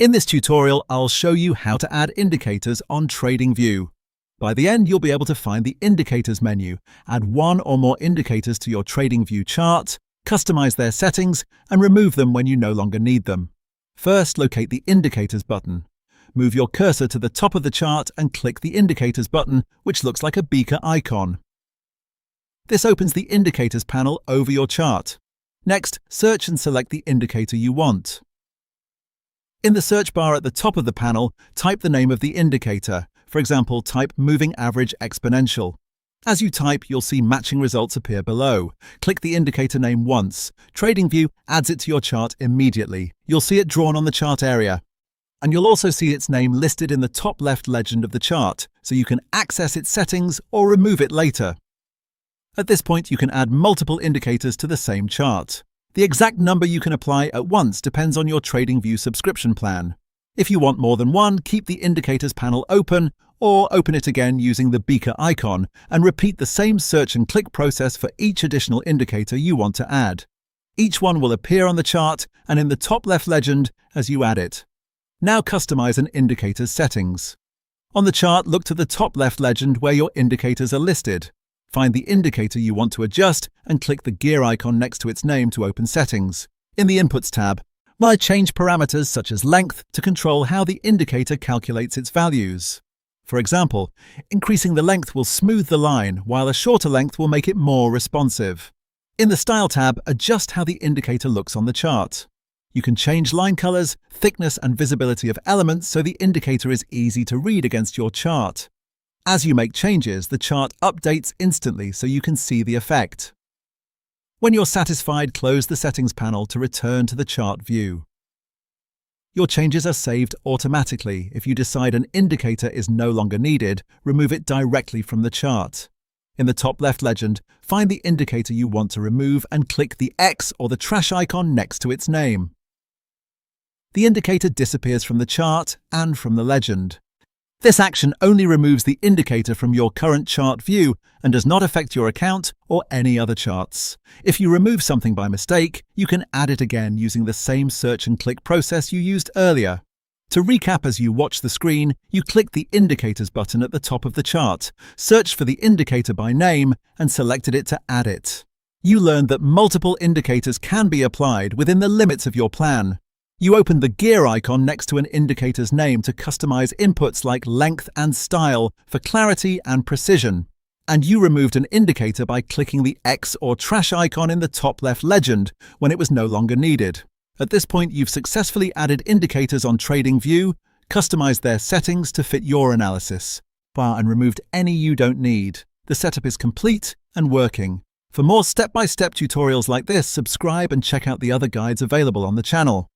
In this tutorial, I'll show you how to add indicators on TradingView. By the end, you'll be able to find the Indicators menu, add one or more indicators to your TradingView chart, customize their settings, and remove them when you no longer need them. First, locate the Indicators button. Move your cursor to the top of the chart and click the Indicators button, which looks like a beaker icon. This opens the Indicators panel over your chart. Next, search and select the indicator you want. In the search bar at the top of the panel, type the name of the indicator. For example, type Moving Average Exponential. As you type, you'll see matching results appear below. Click the indicator name once. TradingView adds it to your chart immediately. You'll see it drawn on the chart area. And you'll also see its name listed in the top left legend of the chart, so you can access its settings or remove it later. At this point, you can add multiple indicators to the same chart. The exact number you can apply at once depends on your TradingView subscription plan. If you want more than one, keep the Indicators panel open, or open it again using the beaker icon, and repeat the same search and click process for each additional indicator you want to add. Each one will appear on the chart and in the top left legend as you add it. Now customize an indicator's settings. On the chart, look to the top left legend where your indicators are listed. Find the indicator you want to adjust and click the gear icon next to its name to open settings. In the Inputs tab, change parameters such as length to control how the indicator calculates its values. For example, increasing the length will smooth the line, while a shorter length will make it more responsive. In the Style tab, adjust how the indicator looks on the chart. You can change line colors, thickness, and visibility of elements so the indicator is easy to read against your chart. As you make changes, the chart updates instantly so you can see the effect. When you're satisfied, close the Settings panel to return to the chart view. Your changes are saved automatically. If you decide an indicator is no longer needed, remove it directly from the chart. In the top left legend, find the indicator you want to remove and click the X or the trash icon next to its name. The indicator disappears from the chart and from the legend. This action only removes the indicator from your current chart view and does not affect your account or any other charts. If you remove something by mistake, you can add it again using the same search and click process you used earlier. To recap as you watch the screen, you click the Indicators button at the top of the chart, searched for the indicator by name, and selected it to add it. You learned that multiple indicators can be applied within the limits of your plan. You opened the gear icon next to an indicator's name to customize inputs like length and style for clarity and precision. And you removed an indicator by clicking the X or trash icon in the top left legend when it was no longer needed. At this point, you've successfully added indicators on TradingView, customized their settings to fit your analysis, and removed any you don't need. The setup is complete and working. For more step-by-step tutorials like this, subscribe and check out the other guides available on the channel.